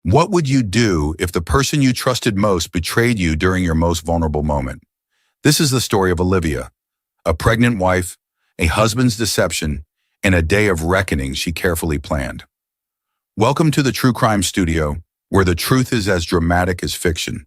What would you do if the person you trusted most betrayed you during your most vulnerable moment? This is the story of Olivia, a pregnant wife, a husband's deception, and a day of reckoning she carefully planned. Welcome to the True Crime Studio, where the truth is as dramatic as fiction.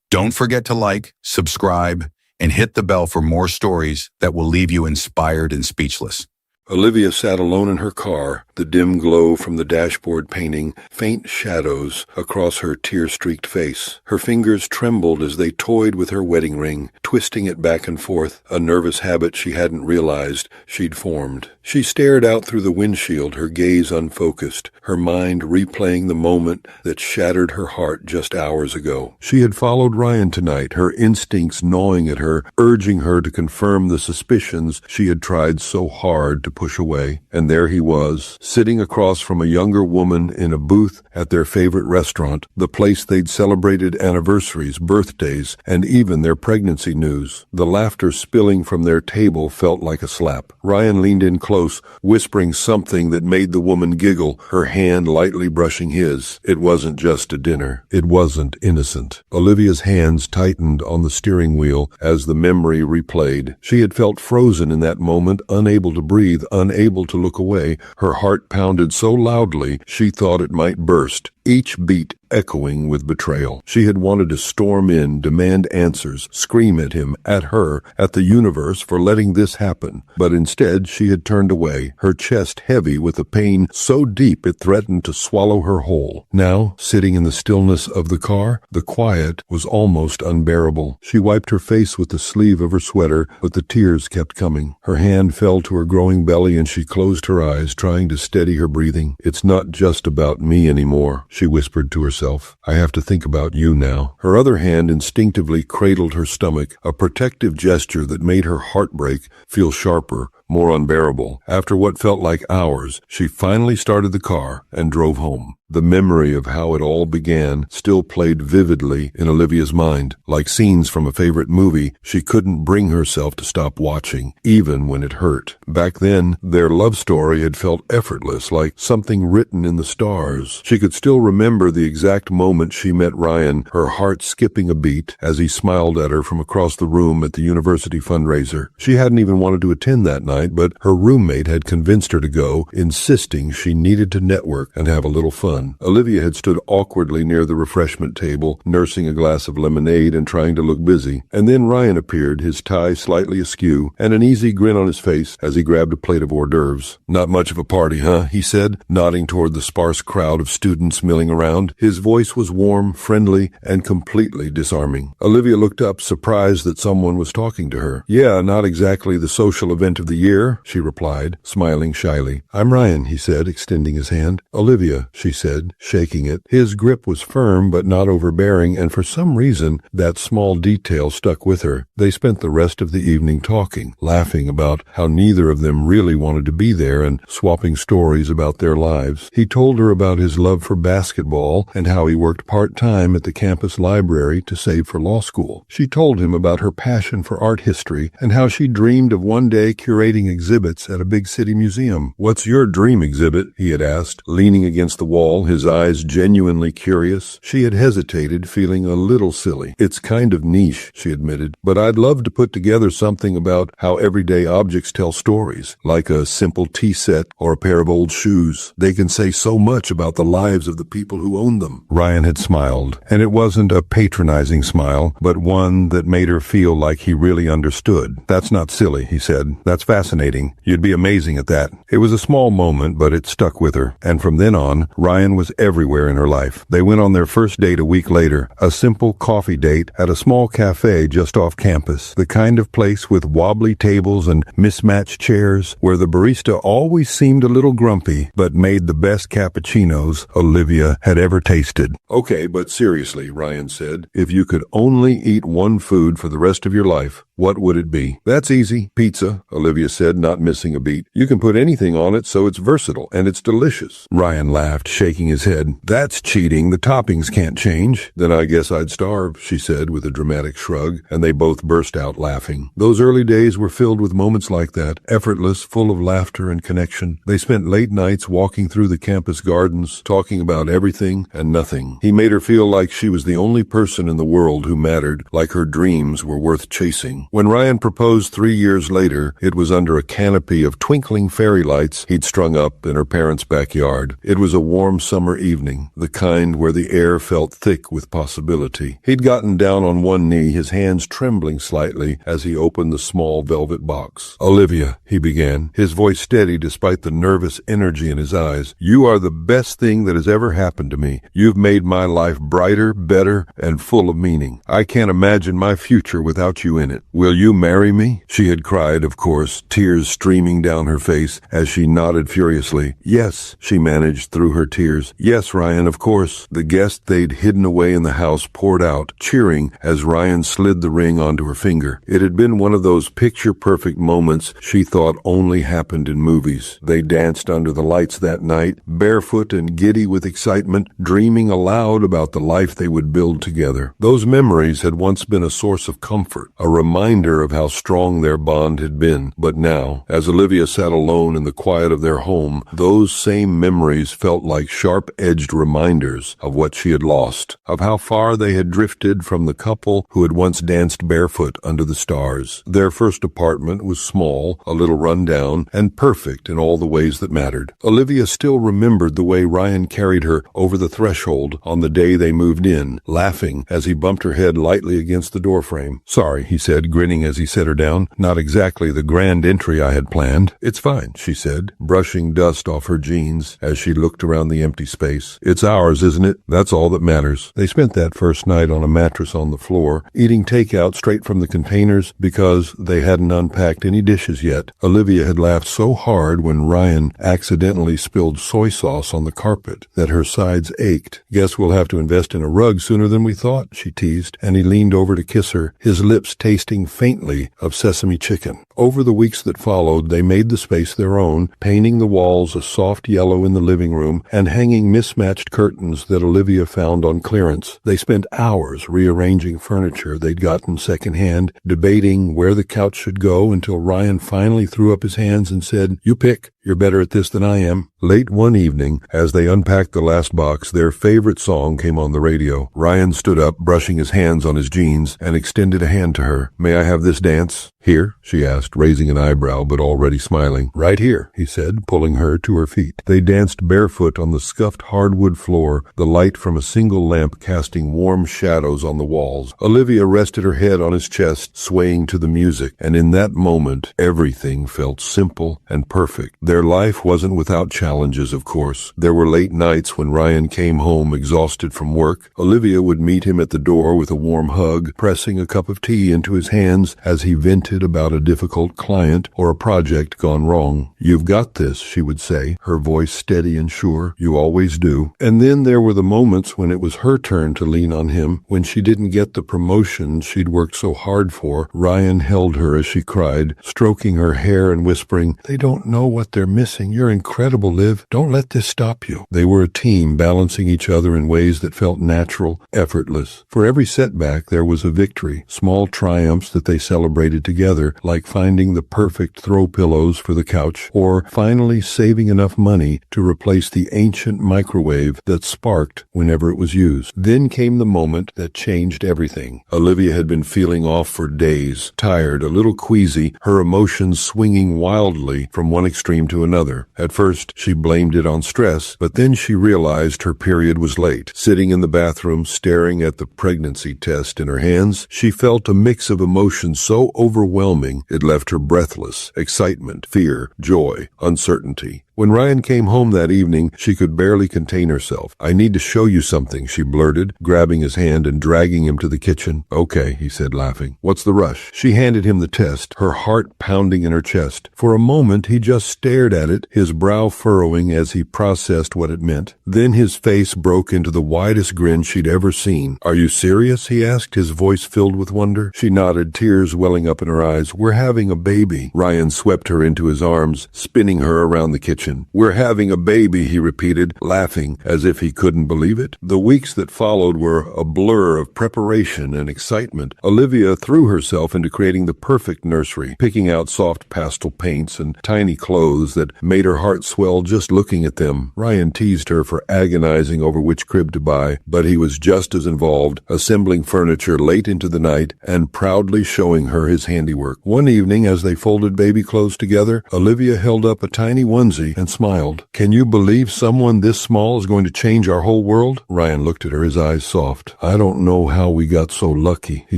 Don't forget to like, subscribe, and hit the bell for more stories that will leave you inspired and speechless. Olivia sat alone in her car, the dim glow from the dashboard painting faint shadows across her tear-streaked face. Her fingers trembled as they toyed with her wedding ring, twisting it back and forth, a nervous habit she hadn't realized she'd formed. She stared out through the windshield, her gaze unfocused, her mind replaying the moment that shattered her heart just hours ago. She had followed Ryan tonight, her instincts gnawing at her, urging her to confirm the suspicions she had tried so hard to push away. And there he was, sitting across from a younger woman in a booth at their favorite restaurant, the place they'd celebrated anniversaries, birthdays, and even their pregnancy news. The laughter spilling from their table felt like a slap. Ryan leaned in close, whispering something that made the woman giggle, her hand lightly brushing his. It wasn't just a dinner. It wasn't innocent. Olivia's hands tightened on the steering wheel as the memory replayed. She had felt frozen in that moment, unable to breathe, unable to look away. Her heart pounded so loudly she thought it might burst, each beat echoing with betrayal. She had wanted to storm in, demand answers, scream at him, at her, at the universe for letting this happen. But instead she had turned away, her chest heavy with a pain so deep it threatened to swallow her whole. Now, sitting in the stillness of the car, the quiet was almost unbearable. She wiped her face with the sleeve of her sweater, but the tears kept coming. Her hand fell to her growing belly and she closed her eyes, trying to steady her breathing. "It's not just about me anymore," she whispered to herself. "I have to think about you now." Her other hand instinctively cradled her stomach, a protective gesture that made her heartbreak feel sharper, more unbearable. After what felt like hours, she finally started the car and drove home. The memory of how it all began still played vividly in Olivia's mind. Like scenes from a favorite movie, she couldn't bring herself to stop watching, even when it hurt. Back then, their love story had felt effortless, like something written in the stars. She could still remember the exact moment she met Ryan, her heart skipping a beat as he smiled at her from across the room at the university fundraiser. She hadn't even wanted to attend that night, but her roommate had convinced her to go, insisting she needed to network and have a little fun. Olivia had stood awkwardly near the refreshment table, nursing a glass of lemonade and trying to look busy. And then Ryan appeared, his tie slightly askew, and an easy grin on his face as he grabbed a plate of hors d'oeuvres. "Not much of a party, huh?" he said, nodding toward the sparse crowd of students milling around. His voice was warm, friendly, and completely disarming. Olivia looked up, surprised that someone was talking to her. "Yeah, not exactly the social event of the year," she replied, smiling shyly. "I'm Ryan," he said, extending his hand. "Olivia," she said, shaking it. His grip was firm but not overbearing, and for some reason that small detail stuck with her. They spent the rest of the evening talking, laughing about how neither of them really wanted to be there and swapping stories about their lives. He told her about his love for basketball and how he worked part-time at the campus library to save for law school. She told him about her passion for art history and how she dreamed of one day curating exhibits at a big city museum. "What's your dream exhibit?" he had asked, leaning against the wall, his eyes genuinely curious. She had hesitated, feeling a little silly. "It's kind of niche," she admitted, "but I'd love to put together something about how everyday objects tell stories, like a simple tea set or a pair of old shoes. They can say so much about the lives of the people who own them." Ryan had smiled, and it wasn't a patronizing smile, but one that made her feel like he really understood. "That's not silly," he said. "That's fascinating. You'd be amazing at that." It was a small moment, but it stuck with her, and from then on, Ryan was everywhere in her life. They went on their first date a week later, a simple coffee date at a small cafe just off campus, the kind of place with wobbly tables and mismatched chairs, where the barista always seemed a little grumpy, but made the best cappuccinos Olivia had ever tasted. "Okay, but seriously," Ryan said, "if you could only eat one food for the rest of your life, what would it be?" "That's easy. Pizza," Olivia said, not missing a beat. "You can put anything on it so it's versatile, and it's delicious." Ryan laughed, shaking his head. "That's cheating. The toppings can't change." "Then I guess I'd starve," she said with a dramatic shrug, and they both burst out laughing. Those early days were filled with moments like that, effortless, full of laughter and connection. They spent late nights walking through the campus gardens, talking about everything and nothing. He made her feel like she was the only person in the world who mattered, like her dreams were worth chasing. When Ryan proposed 3 years later, it was under a canopy of twinkling fairy lights he'd strung up in her parents' backyard. It was a warm summer evening, the kind where the air felt thick with possibility. He'd gotten down on one knee, his hands trembling slightly as he opened the small velvet box. "Olivia," he began, his voice steady despite the nervous energy in his eyes, "you are the best thing that has ever happened to me. You've made my life brighter, better, and full of meaning. I can't imagine my future without you in it. Will you marry me?" She had cried, of course, tears streaming down her face as she nodded furiously. "Yes," she managed through her tears. "Yes, Ryan, of course." The guest they'd hidden away in the house poured out, cheering as Ryan slid the ring onto her finger. It had been one of those picture-perfect moments she thought only happened in movies. They danced under the lights that night, barefoot and giddy with excitement, dreaming aloud about the life they would build together. Those memories had once been a source of comfort, a reminder of how strong their bond had been. But now, as Olivia sat alone in the quiet of their home, those same memories felt like sharp-edged reminders of what she had lost, of how far they had drifted from the couple who had once danced barefoot under the stars. Their first apartment was small, a little run-down, and perfect in all the ways that mattered. Olivia still remembered the way Ryan carried her over the threshold on the day they moved in, laughing as he bumped her head lightly against the doorframe. "Sorry," he said, grinning as he set her down. "Not exactly the grand entry I had planned." "It's fine," she said, brushing dust off her jeans as she looked around the empty space. "It's ours, isn't it? That's all that matters." They spent that first night on a mattress on the floor, eating takeout straight from the containers because they hadn't unpacked any dishes yet. Olivia had laughed so hard when Ryan accidentally spilled soy sauce on the carpet that her sides ached. "Guess we'll have to invest in a rug sooner than we thought," she teased, and he leaned over to kiss her, his lips tasting faintly of sesame chicken. Over the weeks that followed, they made the space their own, painting the walls a soft yellow in the living room and hanging mismatched curtains that Olivia found on clearance. They spent hours rearranging furniture they'd gotten secondhand, debating where the couch should go until Ryan finally threw up his hands and said, "You pick. You're better at this than I am." Late one evening, as they unpacked the last box, their favorite song came on the radio. Ryan stood up, brushing his hands on his jeans, and extended a hand to her. "May I have this dance?" "Here?" she asked, raising an eyebrow but already smiling. "Right here," he said, pulling her to her feet. They danced barefoot on the scuffed hardwood floor, the light from a single lamp casting warm shadows on the walls. Olivia rested her head on his chest, swaying to the music, and in that moment, everything felt simple and perfect. Their life wasn't without challenges, of course. There were late nights when Ryan came home exhausted from work. Olivia would meet him at the door with a warm hug, pressing a cup of tea into his hands as he vented about a difficult client or a project gone wrong. "You've got this," she would say, her voice steady and sure. "You always do." And then there were the moments when it was her turn to lean on him. When she didn't get the promotion she'd worked so hard for, Ryan held her as she cried, stroking her hair and whispering, "They don't know what they're missing. You're incredible, Liv. Don't let this stop you." They were a team, balancing each other in ways that felt natural, effortless. For every setback, there was a victory, small triumphs that they celebrated together, like finding the perfect throw pillows for the couch, or finally saving enough money to replace the ancient microwave that sparked whenever it was used. Then came the moment that changed everything. Olivia had been feeling off for days, tired, a little queasy, her emotions swinging wildly from one extreme to another. At first, she blamed it on stress, but then she realized her period was late. Sitting in the bathroom, staring at the pregnancy test in her hands, she felt a mix of emotions so overwhelming it left her breathless: excitement, fear, joy, uncertainty. When Ryan came home that evening, she could barely contain herself. "I need to show you something," she blurted, grabbing his hand and dragging him to the kitchen. "Okay," he said, laughing. "What's the rush?" She handed him the test, her heart pounding in her chest. For a moment, he just stared at it, his brow furrowing as he processed what it meant. Then his face broke into the widest grin she'd ever seen. "Are you serious?" he asked, his voice filled with wonder. She nodded, tears welling up in her eyes. "We're having a baby." Ryan swept her into his arms, spinning her around the kitchen. "We're having a baby," he repeated, laughing as if he couldn't believe it. The weeks that followed were a blur of preparation and excitement. Olivia threw herself into creating the perfect nursery, picking out soft pastel paints and tiny clothes that made her heart swell just looking at them. Ryan teased her for agonizing over which crib to buy, but he was just as involved, assembling furniture late into the night and proudly showing her his handiwork. One evening, as they folded baby clothes together, Olivia held up a tiny onesie and smiled. "Can you believe someone this small is going to change our whole world?" Ryan looked at her, his eyes soft. "I don't know how we got so lucky," he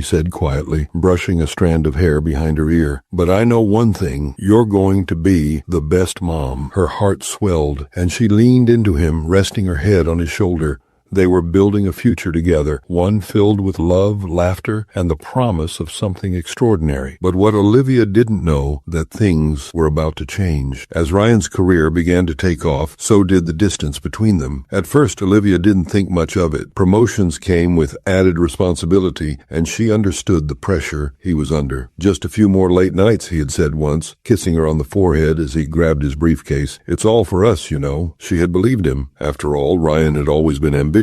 said quietly, brushing a strand of hair behind her ear. "But I know one thing, you're going to be the best mom." Her heart swelled, and she leaned into him, resting her head on his shoulder. They were building a future together, one filled with love, laughter, and the promise of something extraordinary. But what Olivia didn't know, that things were about to change. As Ryan's career began to take off, so did the distance between them. At first, Olivia didn't think much of it. Promotions came with added responsibility, and she understood the pressure he was under. "Just a few more late nights," he had said once, kissing her on the forehead as he grabbed his briefcase. "It's all for us, you know." She had believed him. After all, Ryan had always been ambitious,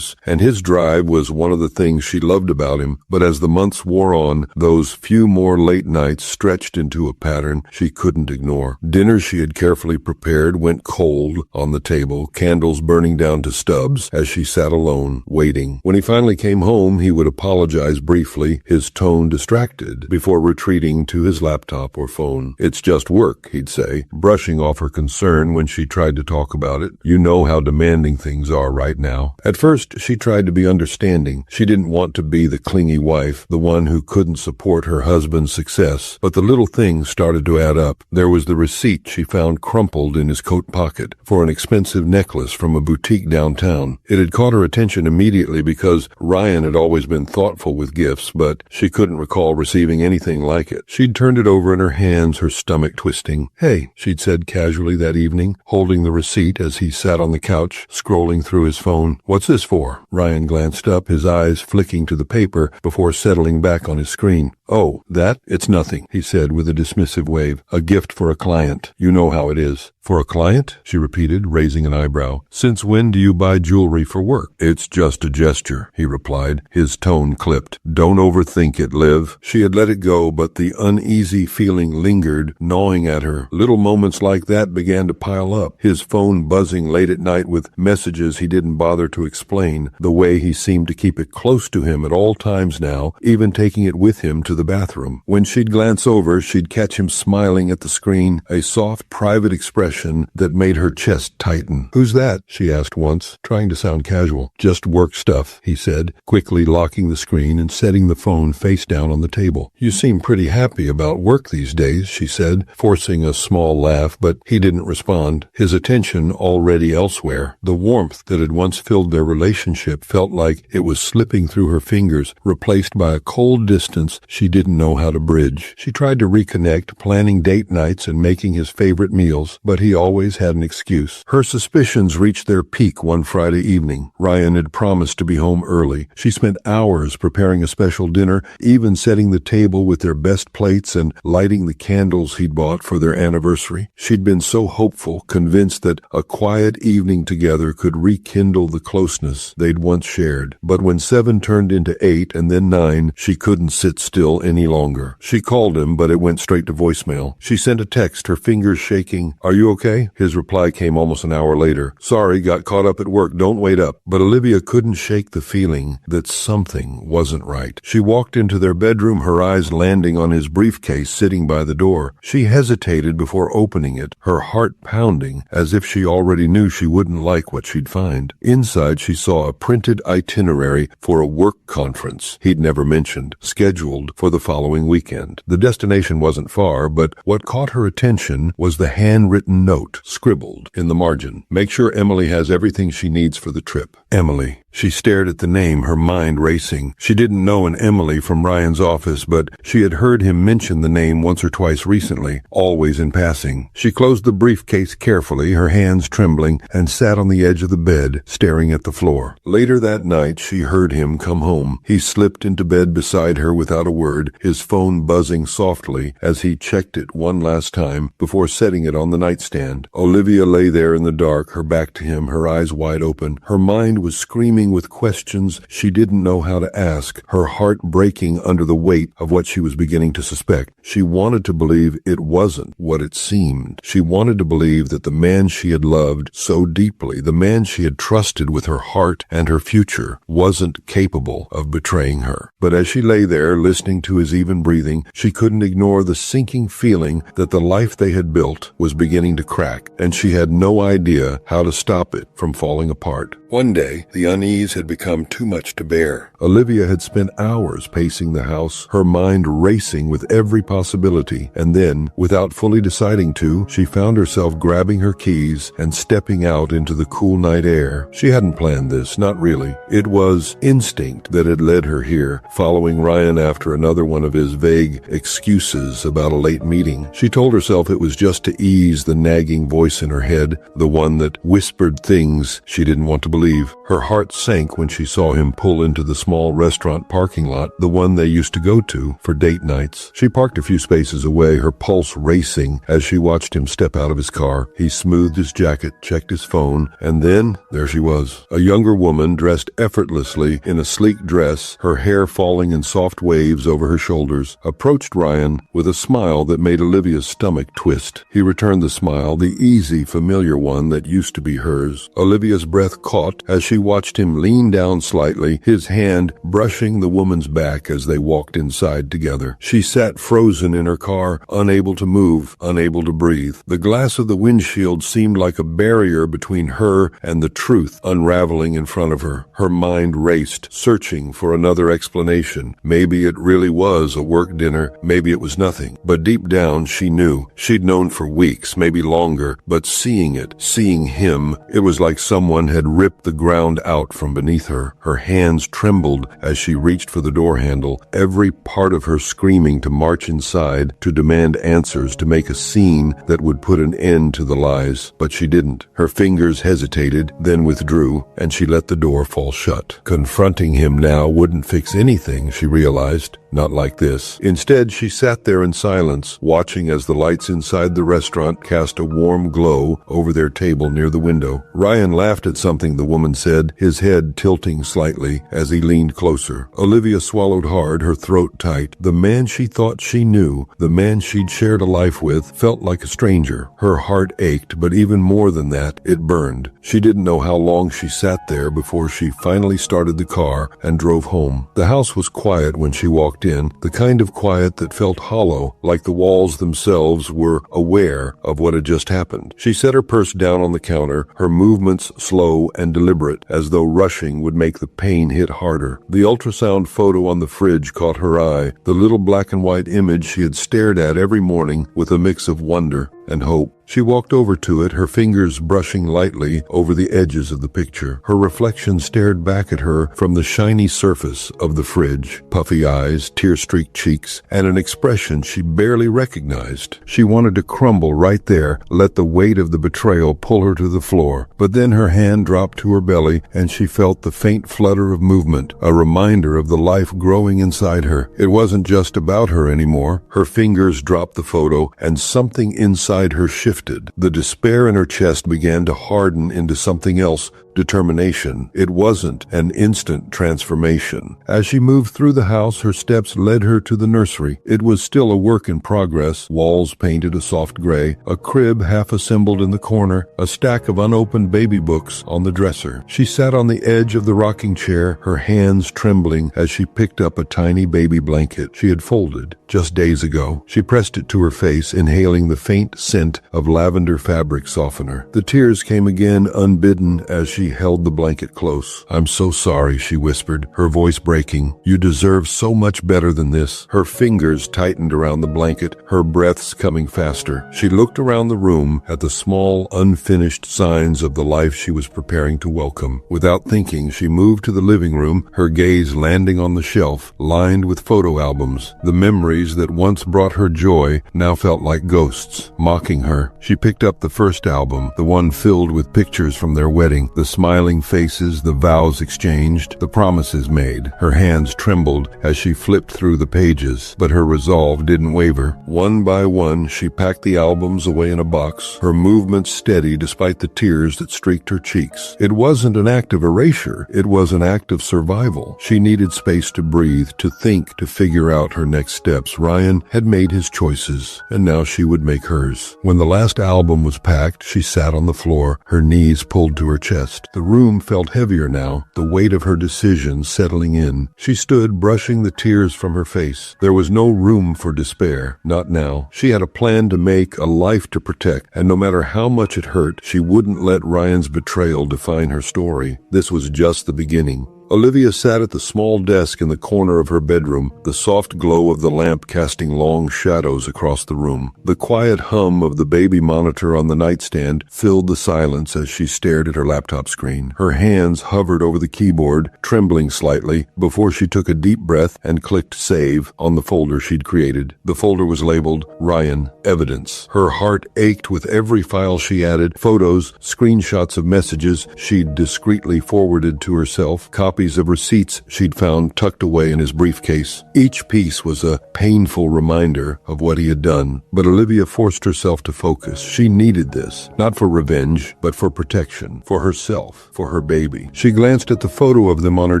and his drive was one of the things she loved about him. But as the months wore on, those few more late nights stretched into a pattern she couldn't ignore. Dinners she had carefully prepared went cold on the table, candles burning down to stubs as she sat alone, waiting. When he finally came home, he would apologize briefly, his tone distracted, before retreating to his laptop or phone. "It's just work," he'd say, brushing off her concern when she tried to talk about it. "You know how demanding things are right now." At first, she tried to be understanding. She didn't want to be the clingy wife, the one who couldn't support her husband's success. But the little things started to add up. There was the receipt she found crumpled in his coat pocket for an expensive necklace from a boutique downtown. It had caught her attention immediately because Ryan had always been thoughtful with gifts, but she couldn't recall receiving anything like it. She'd turned it over in her hands, her stomach twisting. "Hey," she'd said casually that evening, holding the receipt as he sat on the couch, scrolling through his phone. "What's this for?" Ryan glanced up, his eyes flicking to the paper before settling back on his screen. "Oh, that? It's nothing," he said with a dismissive wave. "A gift for a client. You know how it is." "For a client?" she repeated, raising an eyebrow. "Since when do you buy jewelry for work?" "It's just a gesture," he replied, his tone clipped. "Don't overthink it, Liv." She had let it go, but the uneasy feeling lingered, gnawing at her. Little moments like that began to pile up, his phone buzzing late at night with messages he didn't bother to explain, the way he seemed to keep it close to him at all times now, even taking it with him to the bathroom. When she'd glance over, she'd catch him smiling at the screen, a soft, private expression that made her chest tighten. "Who's that?" she asked once, trying to sound casual. "Just work stuff," he said, quickly locking the screen and setting the phone face down on the table. "You seem pretty happy about work these days," she said, forcing a small laugh, but he didn't respond, his attention already elsewhere. The warmth that had once filled their relationship felt like it was slipping through her fingers, replaced by a cold distance she didn't know how to bridge. She tried to reconnect, planning date nights and making his favorite meals, but he always had an excuse. Her suspicions reached their peak one Friday evening. Ryan had promised to be home early. She spent hours preparing a special dinner, even setting the table with their best plates and lighting the candles he'd bought for their anniversary. She'd been so hopeful, convinced that a quiet evening together could rekindle the closeness they'd once shared. But when 7 turned into 8 and then 9, she couldn't sit still any longer. She called him, but it went straight to voicemail. She sent a text, her fingers shaking. "Are you okay?" His reply came almost an hour later. "Sorry, got caught up at work. Don't wait up." But Olivia couldn't shake the feeling that something wasn't right. She walked into their bedroom, her eyes landing on his briefcase sitting by the door. She hesitated before opening it, her heart pounding, as if she already knew she wouldn't like what she'd find. Inside, she saw a printed itinerary for a work conference he'd never mentioned, scheduled for for the following weekend. The destination wasn't far, but what caught her attention was the handwritten note scribbled in the margin. Make sure Emily has everything she needs for the trip. Emily. She stared at the name, her mind racing. She didn't know an Emily from Ryan's office, but she had heard him mention the name once or twice recently, always in passing. She closed the briefcase carefully, her hands trembling, and sat on the edge of the bed, staring at the floor. Later that night, she heard him come home. He slipped into bed beside her without a word, his phone buzzing softly as he checked it one last time before setting it on the nightstand. Olivia lay there in the dark, her back to him, her eyes wide open. Her mind was screaming with questions she didn't know how to ask, her heart breaking under the weight of what she was beginning to suspect. She wanted to believe it wasn't what it seemed. She wanted to believe that the man she had loved so deeply, the man she had trusted with her heart and her future, wasn't capable of betraying her. But as she lay there, listening to his even breathing, she couldn't ignore the sinking feeling that the life they had built was beginning to crack, and she had no idea how to stop it from falling apart. One day, the unease had become too much to bear. Olivia had spent hours pacing the house, her mind racing with every possibility, and then, without fully deciding to, she found herself grabbing her keys and stepping out into the cool night air. She hadn't planned this, not really. It was instinct that had led her here, following Ryan after another one of his vague excuses about a late meeting. She told herself it was just to ease the nagging voice in her head, the one that whispered things she didn't want to believe. Her heart sank when she saw him pull into the small restaurant parking lot, the one they used to go to for date nights. She parked a few spaces away, her pulse racing as she watched him step out of his car. He smoothed his jacket, checked his phone, and then there she was. A younger woman dressed effortlessly in a sleek dress, her hair falling in soft waves over her shoulders, approached Ryan with a smile that made Olivia's stomach twist. He returned the smile, the easy, familiar one that used to be hers. Olivia's breath caught as she watched him lean down slightly, his hand brushing the woman's back as they walked inside together. She sat frozen in her car, unable to move, unable to breathe. The glass of the windshield seemed like a barrier between her and the truth unraveling in front of her. Her mind raced, searching for another explanation. Maybe it really was a work dinner, maybe it was nothing. But deep down she knew. She'd known for weeks, maybe longer, but seeing it, seeing him, it was like someone had ripped the ground out from beneath her. Her hands trembled as she reached for the door handle, every part of her screaming to march inside, to demand answers, to make a scene that would put an end to the lies. But she didn't. Her fingers hesitated, then withdrew, and she let the door fall shut. Confronting him now wouldn't fix anything, she realized. Not like this. Instead, she sat there in silence, watching as the lights inside the restaurant cast a warm glow over their table near the window. Ryan laughed at something the woman said, his head tilting slightly as he leaned closer. Olivia swallowed hard, her throat tight. The man she thought she knew, the man she'd shared a life with, felt like a stranger. Her heart ached, but even more than that, it burned. She didn't know how long she sat there before she finally started the car and drove home. The house was quiet when she walked in, the kind of quiet that felt hollow, like the walls themselves were aware of what had just happened. She set her purse down on the counter, her movements slow and deliberate, as though rushing would make the pain hit harder. The ultrasound photo on the fridge caught her eye, the little black and white image she had stared at every morning with a mix of wonder and hope. She walked over to it, her fingers brushing lightly over the edges of the picture. Her reflection stared back at her from the shiny surface of the fridge, puffy eyes, tear-streaked cheeks, and an expression she barely recognized. She wanted to crumble right there, let the weight of the betrayal pull her to the floor. But then her hand dropped to her belly, and she felt the faint flutter of movement, a reminder of the life growing inside her. It wasn't just about her anymore. Her fingers dropped the photo, and something inside her shifted. The despair in her chest began to harden into something else, determination. It wasn't an instant transformation. As she moved through the house, her steps led her to the nursery. It was still a work in progress, walls painted a soft gray, a crib half assembled in the corner, a stack of unopened baby books on the dresser. She sat on the edge of the rocking chair, her hands trembling as she picked up a tiny baby blanket she had folded just days ago. She pressed it to her face, inhaling the faint scent of lavender fabric softener. The tears came again unbidden as she She held the blanket close. "I'm so sorry," she whispered, her voice breaking. "You deserve so much better than this." Her fingers tightened around the blanket, her breaths coming faster. She looked around the room at the small, unfinished signs of the life she was preparing to welcome. Without thinking, she moved to the living room, her gaze landing on the shelf, lined with photo albums. The memories that once brought her joy now felt like ghosts, mocking her. She picked up the first album, the one filled with pictures from their wedding, the smiling faces, the vows exchanged, the promises made. Her hands trembled as she flipped through the pages, but her resolve didn't waver. One by one, she packed the albums away in a box, her movements steady despite the tears that streaked her cheeks. It wasn't an act of erasure, it was an act of survival. She needed space to breathe, to think, to figure out her next steps. Ryan had made his choices, and now she would make hers. When the last album was packed, she sat on the floor, her knees pulled to her chest. The room felt heavier now, the weight of her decision settling in. She stood, brushing the tears from her face. There was no room for despair, not now. She had a plan to make, a life to protect, and no matter how much it hurt, she wouldn't let Ryan's betrayal define her story. This was just the beginning. Olivia sat at the small desk in the corner of her bedroom, the soft glow of the lamp casting long shadows across the room. The quiet hum of the baby monitor on the nightstand filled the silence as she stared at her laptop screen. Her hands hovered over the keyboard, trembling slightly, before she took a deep breath and clicked save on the folder she'd created. The folder was labeled Ryan Evidence. Her heart ached with every file she added, photos, screenshots of messages she'd discreetly forwarded to herself, copies of receipts she'd found tucked away in his briefcase. Each piece was a painful reminder of what he had done, but Olivia forced herself to focus. She needed this, not for revenge, but for protection, for herself, for her baby. She glanced at the photo of them on her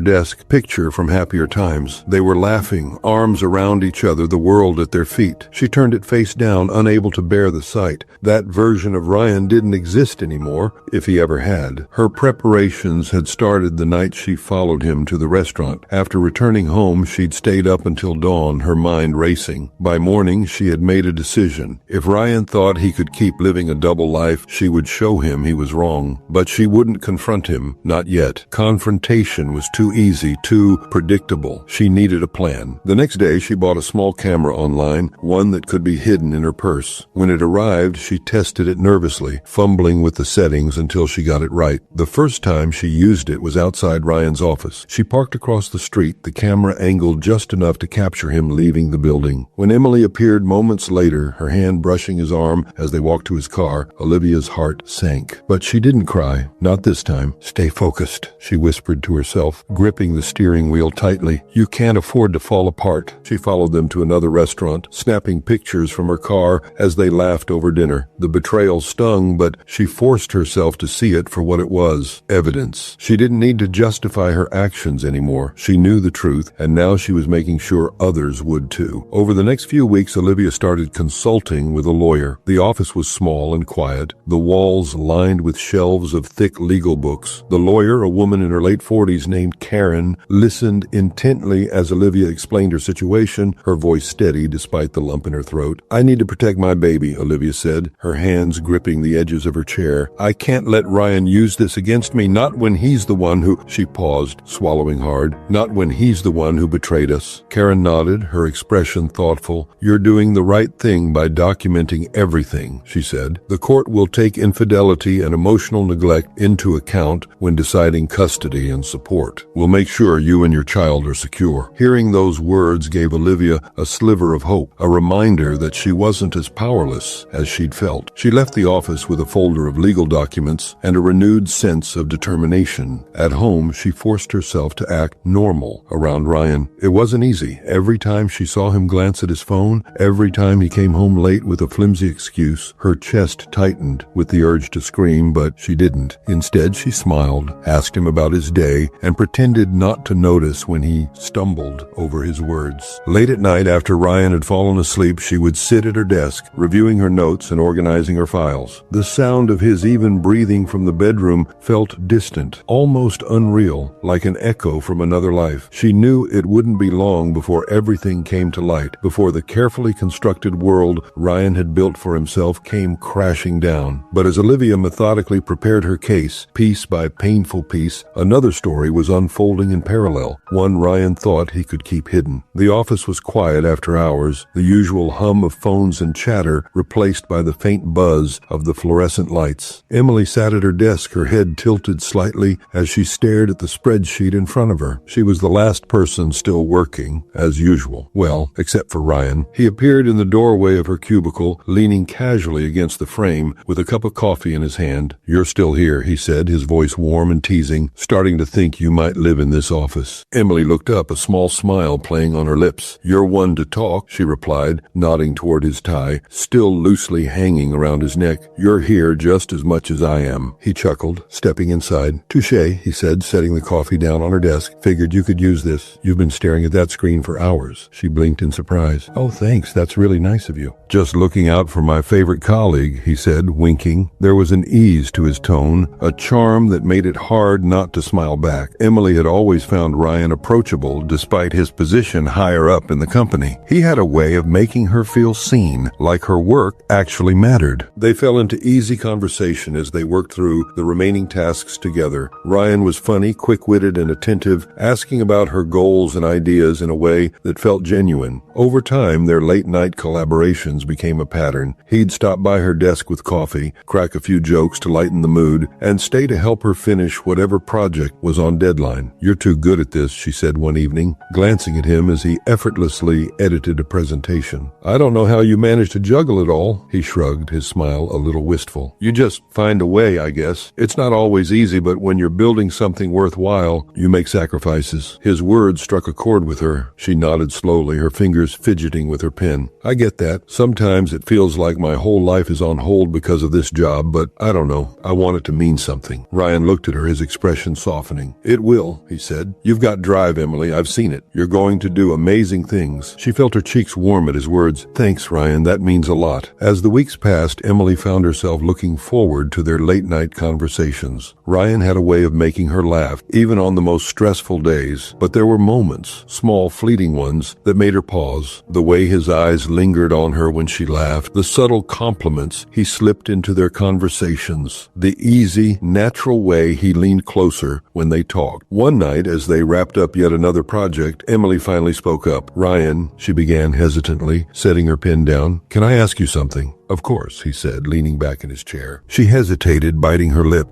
desk, picture from happier times. They were laughing, arms around each other, the world at their feet. She turned it face down, unable to bear the sight. That version of Ryan didn't exist anymore, if he ever had. Her preparations had started the night she followed him to the restaurant. After returning home, she'd stayed up until dawn, her mind racing. By morning, she had made a decision. If Ryan thought he could keep living a double life, she would show him he was wrong. But she wouldn't confront him, not yet. Confrontation was too easy, too predictable. She needed a plan. The next day, she bought a small camera online, one that could be hidden in her purse. When it arrived, she tested it nervously, fumbling with the settings until she got it right. The first time she used it was outside Ryan's office. She parked across the street, the camera angled just enough to capture him leaving the building. When Emily appeared moments later, her hand brushing his arm as they walked to his car, Olivia's heart sank. But she didn't cry. Not this time. "Stay focused," she whispered to herself, gripping the steering wheel tightly. "You can't afford to fall apart." She followed them to another restaurant, snapping pictures from her car as they laughed over dinner. The betrayal stung, but she forced herself to see it for what it was. Evidence. She didn't need to justify her actions anymore. She knew the truth, and now she was making sure others would too. Over the next few weeks, Olivia started consulting with a lawyer. The office was small and quiet, the walls lined with shelves of thick legal books. The lawyer, a woman in her late 40s named Karen, listened intently as Olivia explained her situation, her voice steady despite the lump in her throat. "I need to protect my baby," Olivia said, her hands gripping the edges of her chair. "I can't let Ryan use this against me, not when he's the one who—" She paused, swallowing hard. "Not when he's the one who betrayed us." Karen nodded, her expression thoughtful. "You're doing the right thing by documenting everything," she said. "The court will take infidelity and emotional neglect into account when deciding custody and support. We'll make sure you and your child are secure." Hearing those words gave Olivia a sliver of hope, a reminder that she wasn't as powerless as she'd felt. She left the office with a folder of legal documents and a renewed sense of determination. At home, she forced herself to act normal around Ryan. It wasn't easy. Every time she saw him glance at his phone, every time he came home late with a flimsy excuse, her chest tightened with the urge to scream, but she didn't. Instead, she smiled, asked him about his day, and pretended not to notice when he stumbled over his words. Late at night, after Ryan had fallen asleep, she would sit at her desk, reviewing her notes and organizing her files. The sound of his even breathing from the bedroom felt distant, almost unreal, like like an echo from another life. She knew it wouldn't be long before everything came to light, before the carefully constructed world Ryan had built for himself came crashing down. But as Olivia methodically prepared her case, piece by painful piece, another story was unfolding in parallel, one Ryan thought he could keep hidden. The office was quiet after hours, the usual hum of phones and chatter replaced by the faint buzz of the fluorescent lights. Emily sat at her desk, her head tilted slightly as she stared at the spreadsheet in front of her. She was the last person still working, as usual. Well, except for Ryan. He appeared in the doorway of her cubicle, leaning casually against the frame with a cup of coffee in his hand. "You're still here," he said, his voice warm and teasing, "starting to think you might live in this office." Emily looked up, a small smile playing on her lips. "You're one to talk," she replied, nodding toward his tie, still loosely hanging around his neck. "You're here just as much as I am." He chuckled, stepping inside. "Touché," he said, setting the coffee down on her desk. "Figured you could use this. You've been staring at that screen for hours." She blinked in surprise. "Oh, thanks. That's really nice of you." "Just looking out for my favorite colleague," he said, winking. There was an ease to his tone, a charm that made it hard not to smile back. Emily had always found Ryan approachable despite his position higher up in the company. He had a way of making her feel seen, like her work actually mattered. They fell into easy conversation as they worked through the remaining tasks together. Ryan was funny, quick-witted, and attentive, asking about her goals and ideas in a way that felt genuine. Over time, their late-night collaborations became a pattern. He'd stop by her desk with coffee, crack a few jokes to lighten the mood, and stay to help her finish whatever project was on deadline. "You're too good at this," she said one evening, glancing at him as he effortlessly edited a presentation. "I don't know how you manage to juggle it all," he shrugged, his smile a little wistful. "You just find a way, I guess. It's not always easy, but when you're building something worthwhile, you make sacrifices." His words struck a chord with her. She nodded slowly, her fingers fidgeting with her pen. "I get that. Sometimes it feels like my whole life is on hold because of this job, but I don't know. I want it to mean something." Ryan looked at her, his expression softening. "It will," he said. "You've got drive, Emily. I've seen it. You're going to do amazing things." She felt her cheeks warm at his words. "Thanks, Ryan. That means a lot." As the weeks passed, Emily found herself looking forward to their late-night conversations. Ryan had a way of making her laugh, even on the most stressful days, but there were moments, small fleeting ones, that made her pause. The way his eyes lingered on her when she laughed, the subtle compliments he slipped into their conversations, the easy, natural way he leaned closer when they talked. One night, as they wrapped up yet another project, Emily finally spoke up. "Ryan," she began hesitantly, setting her pen down, "can I ask you something?" "Of course," he said, leaning back in his chair. She hesitated, biting her lip.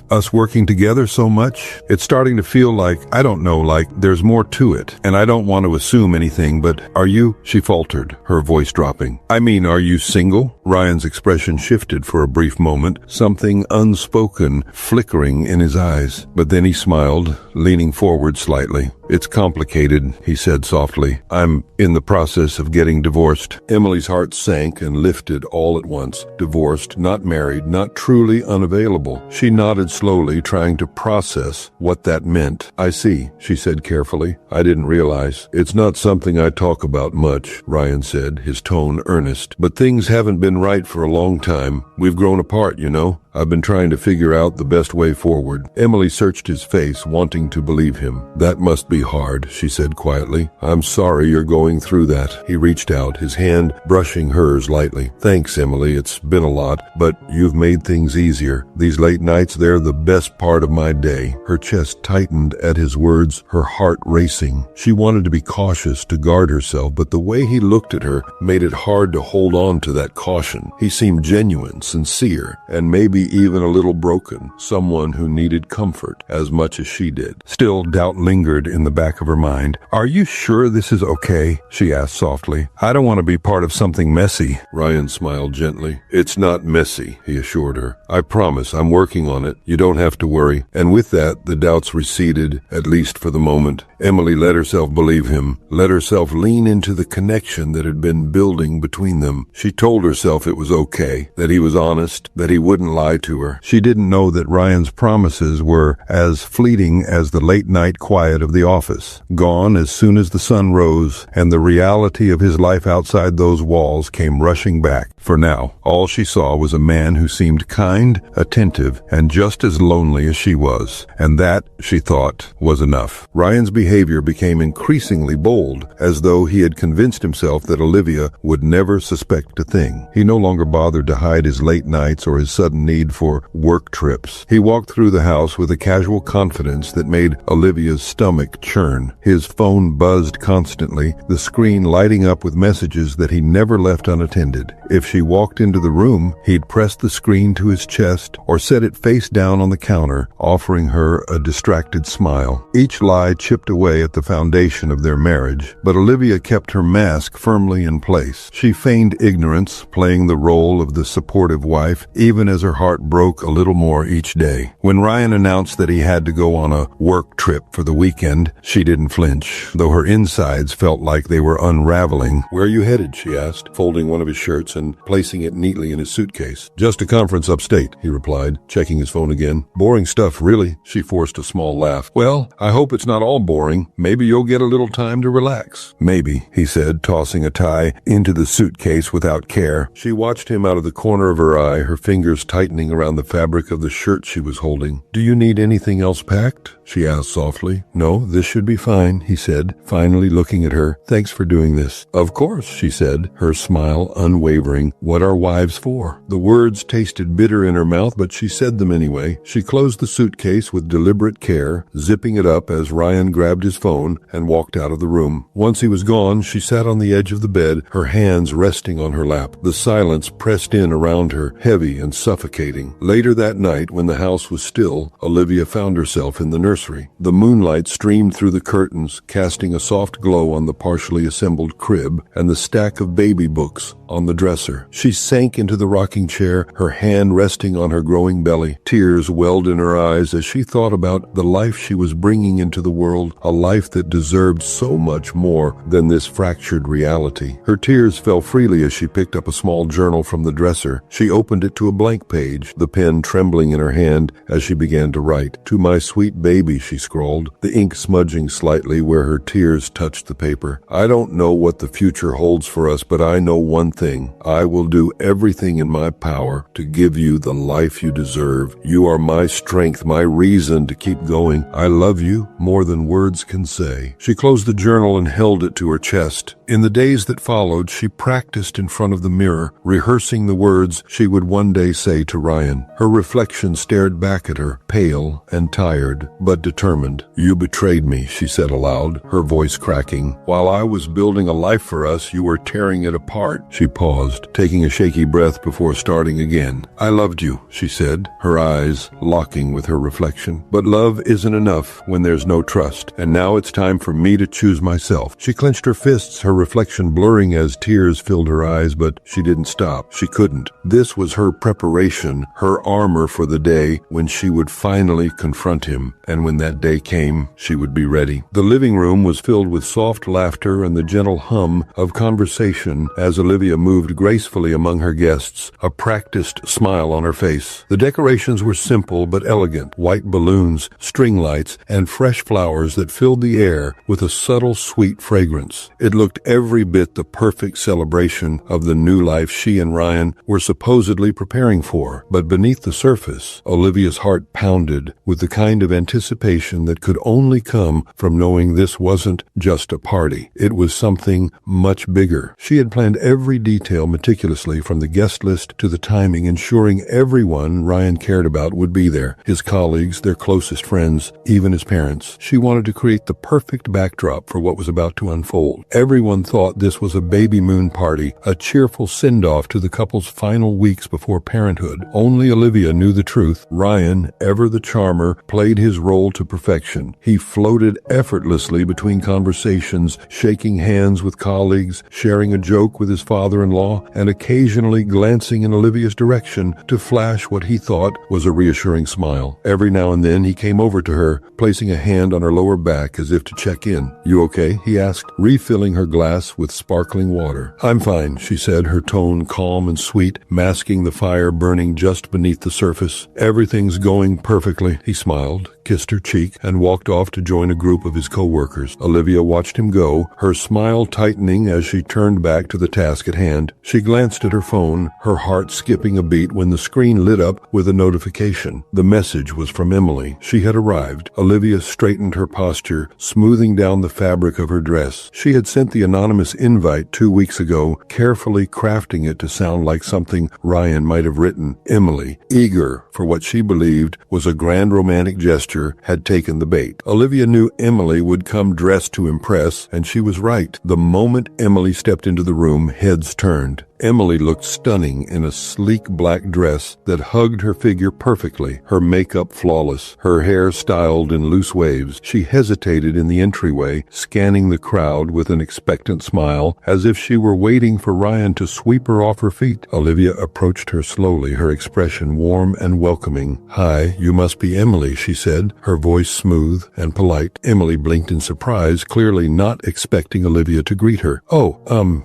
Us working together so much, it's starting to feel like, I don't know, like there's more to it. And I don't want to assume anything, but are you?" She faltered, her voice dropping. "I mean, are you single?" Ryan's expression shifted for a brief moment, something unspoken flickering in his eyes. But then he smiled, leaning forward slightly. "It's complicated," he said softly. "I'm in the process of getting divorced." Emily's heart sank and lifted all at once. Divorced, not married, not truly unavailable. She nodded slowly, trying to process what that meant. "I see," she said carefully. "I didn't realize. It's not something I talk about much," Ryan said, his tone earnest. "But things haven't been right for a long time. We've grown apart, you know. I've been trying to figure out the best way forward." Emily searched his face, wanting to believe him. "That must be hard," she said quietly. "I'm sorry you're going through that." He reached out, his hand brushing hers lightly. "Thanks, Emily. It's been a lot, but you've made things easier. These late nights, they're the best part of my day." Her chest tightened at his words, her heart racing. She wanted to be cautious, to guard herself, but the way he looked at her made it hard to hold on to that caution. He seemed genuine, sincere, and maybe even a little broken, someone who needed comfort as much as she did. Still, doubt lingered in the back of her mind. "Are you sure this is okay?" she asked softly. "I don't want to be part of something messy." Ryan smiled gently. "It's not messy," he assured her. "I promise, I'm working on it. You don't have to worry." And with that, the doubts receded, at least for the moment. Emily let herself believe him, let herself lean into the connection that had been building between them. She told herself it was okay, that he was honest, that he wouldn't lie goodbye to her. She didn't know that Ryan's promises were as fleeting as the late-night quiet of the office, gone as soon as the sun rose, and the reality of his life outside those walls came rushing back. For now, all she saw was a man who seemed kind, attentive, and just as lonely as she was, and that, she thought, was enough. Ryan's behavior became increasingly bold, as though he had convinced himself that Olivia would never suspect a thing. He no longer bothered to hide his late nights or his sudden need for work trips. He walked through the house with a casual confidence that made Olivia's stomach churn. His phone buzzed constantly, the screen lighting up with messages that he never left unattended. If she walked into the room, he'd press the screen to his chest or set it face down on the counter, offering her a distracted smile. Each lie chipped away at the foundation of their marriage, but Olivia kept her mask firmly in place. She feigned ignorance, playing the role of the supportive wife, even as her heart broke a little more each day. When Ryan announced that he had to go on a work trip for the weekend, she didn't flinch, though her insides felt like they were unraveling. "Where are you headed?" she asked, folding one of his shirts and placing it neatly in his suitcase. "Just a conference upstate," he replied, checking his phone again. "Boring stuff, really." She forced a small laugh. "Well, I hope it's not all boring. Maybe you'll get a little time to relax." "Maybe," he said, tossing a tie into the suitcase without care. She watched him out of the corner of her eye, her fingers tightening around the fabric of the shirt she was holding. "Do you need anything else packed?" she asked softly. "No, this should be fine," he said, finally looking at her. "Thanks for doing this." "Of course," she said, her smile unwavering. "What are wives for?" The words tasted bitter in her mouth, but she said them anyway. She closed the suitcase with deliberate care, zipping it up as Ryan grabbed his phone and walked out of the room. Once he was gone, she sat on the edge of the bed, her hands resting on her lap. The silence pressed in around her, heavy and suffocating. Later that night, when the house was still, Olivia found herself in the nursery. The moonlight streamed through the curtains, casting a soft glow on the partially assembled crib and the stack of baby books on the dresser. She sank into the rocking chair, her hand resting on her growing belly. Tears welled in her eyes as she thought about the life she was bringing into the world, a life that deserved so much more than this fractured reality. Her tears fell freely as she picked up a small journal from the dresser. She opened it to a blank page, the pen trembling in her hand as she began to write. "To my sweet baby," she scrawled, the ink smudging slightly where her tears touched the paper. "I don't know what the future holds for us, but I know one thing. I will do everything in my power to give you the life you deserve. You are my strength, my reason to keep going. I love you more than words can say." She closed the journal and held it to her chest. In the days that followed, she practiced in front of the mirror, rehearsing the words she would one day say to Ryan. Her reflection stared back at her, pale and tired, but determined. "You betrayed me," she said aloud, her voice cracking. "While I was building a life for us, you were tearing it apart." She paused, taking a shaky breath before starting again. "I loved you," she said, her eyes locking with her reflection. "But love isn't enough when there's no trust, and now it's time for me to choose myself." She clenched her fists, her reflection blurring as tears filled her eyes, but she didn't stop. She couldn't. This was her preparation, her armor for the day when she would finally confront him, and when that day came, she would be ready. The living room was filled with soft laughter and the gentle hum of conversation as Olivia moved gracefully among her guests, a practiced smile on her face. The decorations were simple but elegant, white balloons, string lights, and fresh flowers that filled the air with a subtle, sweet fragrance. It looked every bit the perfect celebration of the new life she and Ryan were supposedly preparing for. But beneath the surface, Olivia's heart pounded with the kind of anticipation that could only come from knowing this wasn't just a party. It was something much bigger. She had planned every detail meticulously, from the guest list to the timing, ensuring everyone Ryan cared about would be there. His colleagues, their closest friends, even his parents. She wanted to create the perfect backdrop for what was about to unfold. Everyone thought this was a baby moon party, a cheerful send-off to the couple's final weeks before parenthood. Only Olivia knew the truth. Ryan, ever the charmer, played his role to perfection. He floated effortlessly between conversations, shaking hands with colleagues, sharing a joke with his father-in-law, and occasionally glancing in Olivia's direction to flash what he thought was a reassuring smile. Every now and then he came over to her, placing a hand on her lower back as if to check in. "You okay?" he asked, refilling her glass glass with sparkling water. "I'm fine," she said, her tone calm and sweet, masking the fire burning just beneath the surface. "Everything's going perfectly." He smiled, kissed her cheek, and walked off to join a group of his co-workers. Olivia watched him go, her smile tightening as she turned back to the task at hand. She glanced at her phone, her heart skipping a beat when the screen lit up with a notification. The message was from Emily. She had arrived. Olivia straightened her posture, smoothing down the fabric of her dress. She had sent the anonymous invite 2 weeks ago, carefully crafting it to sound like something Ryan might have written. Emily, eager for what she believed was a grand romantic gesture, had taken the bait. Olivia knew Emily would come dressed to impress, and she was right. The moment Emily stepped into the room, heads turned. Emily looked stunning in a sleek black dress that hugged her figure perfectly, her makeup flawless, her hair styled in loose waves. She hesitated in the entryway, scanning the crowd with an expectant smile, as if she were waiting for Ryan to sweep her off her feet. Olivia approached her slowly, her expression warm and welcoming. "Hi, you must be Emily," she said, her voice smooth and polite. Emily blinked in surprise, clearly not expecting Olivia to greet her. "Oh,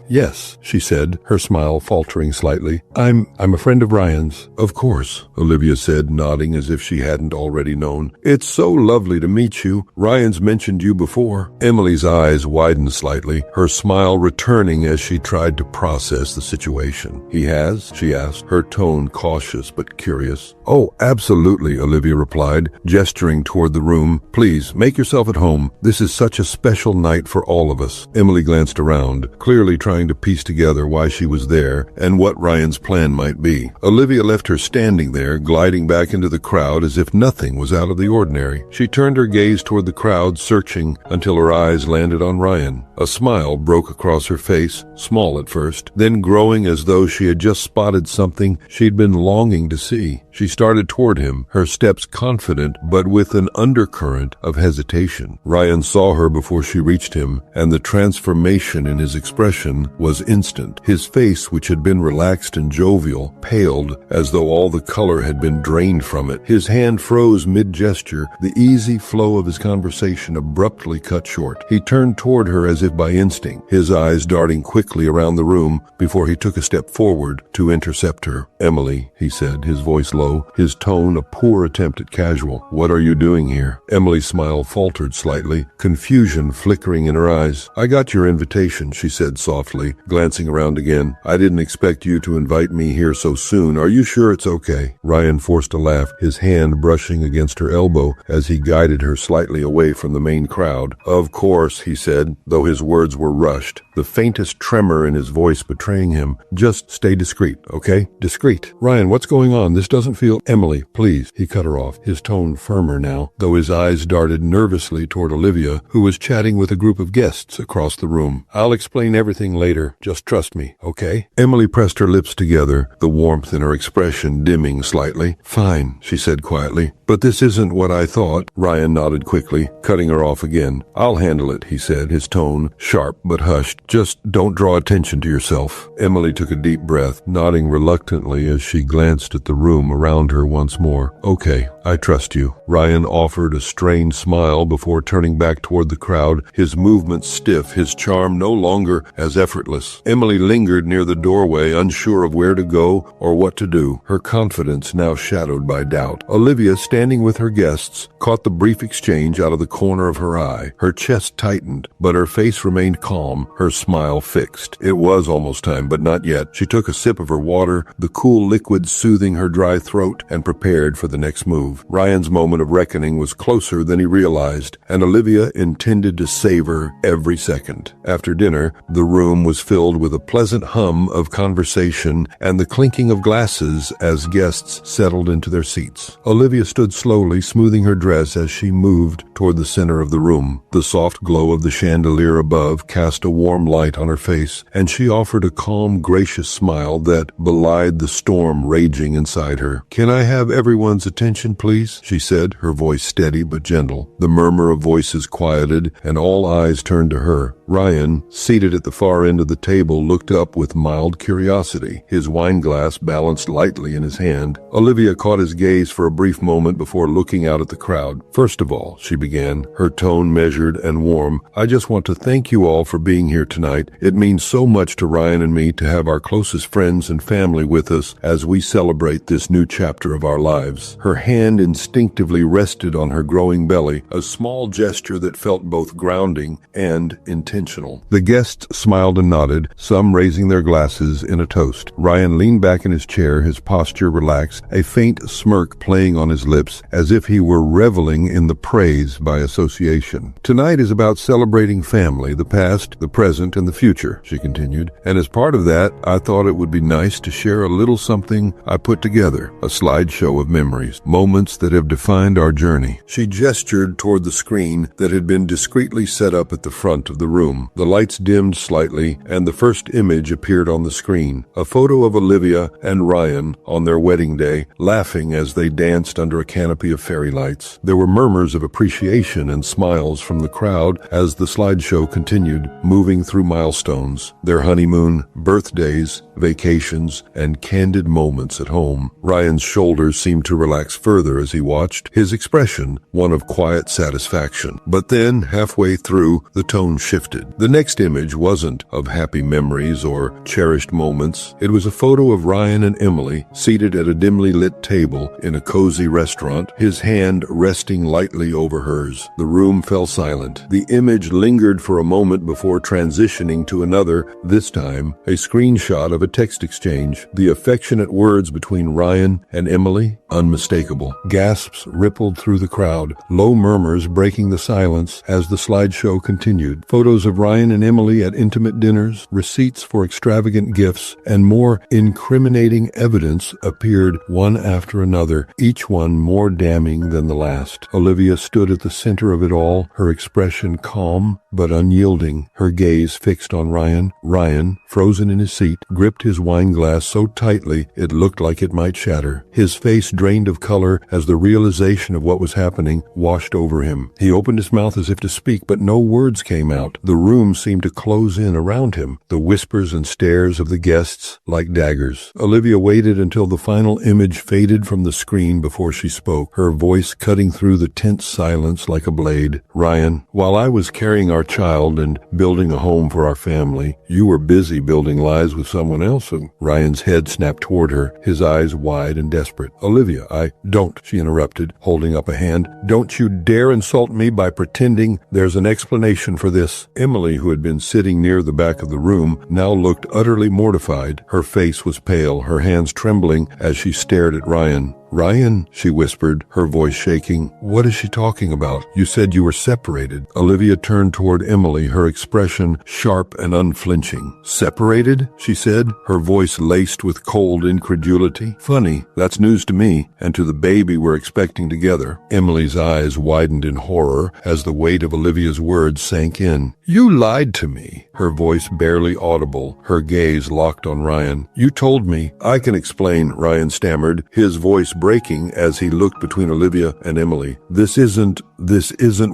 yes," she said, her smile faltering slightly. I'm a friend of Ryan's." "Of course," Olivia said, nodding as if she hadn't already known. "It's so lovely to meet you. Ryan's mentioned you before." Emily's eyes widened slightly, her smile returning as she tried to process the situation. "He has?" she asked, her tone cautious but curious. "Oh, absolutely," Olivia replied, gesturing toward the room. "Please, make yourself at home. This is such a special night for all of us." Emily glanced around, clearly trying to piece together why she was there and what Ryan's plan might be. Olivia left her standing there, gliding back into the crowd as if nothing was out of the ordinary. She turned her gaze toward the crowd, searching until her eyes landed on Ryan. A smile broke across her face, small at first, then growing as though she had just spotted something she'd been longing to see. She started toward him, her steps confident but with an undercurrent of hesitation. Ryan saw her before she reached him, and the transformation in his expression was instant. His face, which had been relaxed and jovial, paled as though all the color had been drained from it. His hand froze mid-gesture, the easy flow of his conversation abruptly cut short. He turned toward her as if by instinct, his eyes darting quickly around the room before he took a step forward to intercept her. "Emily," he said, his voice low, his tone a poor attempt at casual. "What are you doing here?" Emily's smile faltered slightly, confusion flickering in her eyes. "I got your invitation," she said softly, glancing around again. "I didn't expect you to invite me here so soon. Are you sure it's okay?" Ryan forced a laugh, his hand brushing against her elbow as he guided her slightly away from the main crowd. "Of course," he said, though his words were rushed, the faintest tremor in his voice betraying him. "Just stay discreet, okay? Discreet. Ryan, what's going on? This doesn't feel—" "Emily, please," he cut her off, his tone firmer now, though his eyes darted nervously toward Olivia, who was chatting with a group of guests across the room. "I'll explain everything later. Just trust me, okay?" Emily pressed her lips together, the warmth in her expression dimming slightly. "Fine," she said quietly. "But this isn't what I thought." Ryan nodded quickly, cutting her off again. "I'll handle it," he said, his tone sharp but hushed. "Just don't draw attention to yourself." Emily took a deep breath, nodding reluctantly as she glanced at the room around her once more. "Okay, I trust you." Ryan offered a strained smile before turning back toward the crowd, his movements stiff, his charm no longer as effortless. Emily lingered near the doorway, unsure of where to go or what to do, her confidence now shadowed by doubt. Olivia, standing with her guests, caught the brief exchange out of the corner of her eye. Her chest tightened, but her face remained calm, her smile fixed. It was almost time, but not yet. She took a sip of her water, the cool liquid soothing her dry throat, and prepared for the next move. Ryan's moment of reckoning was closer than he realized, and Olivia intended to savor every second. After dinner, the room was filled with a pleasant hum of conversation and the clinking of glasses as guests settled into their seats. Olivia stood slowly, smoothing her dress as she moved toward the center of the room. The soft glow of the chandelier above cast a warm light on her face, and she offered a calm, gracious smile that belied the storm raging inside her. "Can I have everyone's attention, please?" she said, her voice steady but gentle. The murmur of voices quieted, and all eyes turned to her. Ryan, seated at the far end of the table, looked up with mild curiosity, his wine glass balanced lightly in his hand. Olivia caught his gaze for a brief moment before looking out at the crowd. "First of all," she began, her tone measured and warm, "I just want to thank you all for being here tonight. It means so much to Ryan and me to have our closest friends and family with us as we celebrate this new chapter of our lives." Her hand instinctively rested on her growing belly, a small gesture that felt both grounding and intentional. The guests smiled and nodded, some raising their glasses in a toast. Ryan leaned back in his chair, his posture relaxed, a faint smirk playing on his lips, as if he were reveling in the praise by association. "Tonight is about celebrating family, the past, the present, and the future," she continued. "And as part of that, I thought it would be nice to share a little something I put together, a slideshow of memories, moments that have defined our journey." She gestured toward the screen that had been discreetly set up at the front of the room. The lights dimmed slightly, and the first image appeared on the screen, a photo of Olivia and Ryan on their wedding day, laughing as they danced under a canopy of fairy lights. There were murmurs of appreciation and smiles from the crowd as the slideshow continued, moving through milestones, their honeymoon, birthdays, vacations, and candid moments at home. Ryan's shoulders seemed to relax further as he watched, his expression one of quiet satisfaction. But then, halfway through, the tone shifted. The next image wasn't of happy memories or cherished moments. It was a photo of Ryan and Emily seated at a dimly lit table in a cozy restaurant, his hand resting lightly over hers. The room fell silent. The image lingered for a moment before transitioning to another, this time a screenshot of a text exchange. The affectionate words between Ryan and Emily, unmistakable. Gasps rippled through the crowd, low murmurs breaking the silence as the slideshow continued. Photos of Ryan and Emily at intimate dinners, receipts for extravagant gifts, and more incriminating evidence appeared one after another, each one more damning than the last. Olivia stood at the center of it all, her expression calm but unyielding, her gaze fixed on Ryan. Ryan, frozen in his seat, gripped his wine glass so tightly it looked like it might shatter. His face drained of color as the realization of what was happening washed over him. He opened his mouth as if to speak, but no words came out. The room seemed to close in around him, the whispers and stares of the guests like daggers. Olivia waited until the final image faded from the screen before she spoke, her voice cutting through the tense silence like a blade. "Ryan, while I was carrying our child and building a home for our family, you were busy building lives with someone else." Ryan's head snapped toward her, his eyes wide and desperate. "Olivia, don't," she interrupted, holding up a hand. "Don't you dare insult me by pretending there's an explanation for this." Emily, who had been sitting near the back of the room, now looked utterly mortified. Her face was pale, her hands trembling as she stared at Ryan. "Ryan," she whispered, her voice shaking. "What is she talking about? You said you were separated." Olivia turned toward Emily, her expression sharp and unflinching. "Separated?" she said, her voice laced with cold incredulity. "Funny, that's news to me, and to the baby we're expecting together." Emily's eyes widened in horror as the weight of Olivia's words sank in. "You lied to me," her voice barely audible, her gaze locked on Ryan. "You told me." "I can explain," Ryan stammered, his voice breaking as he looked between Olivia and Emily. This isn't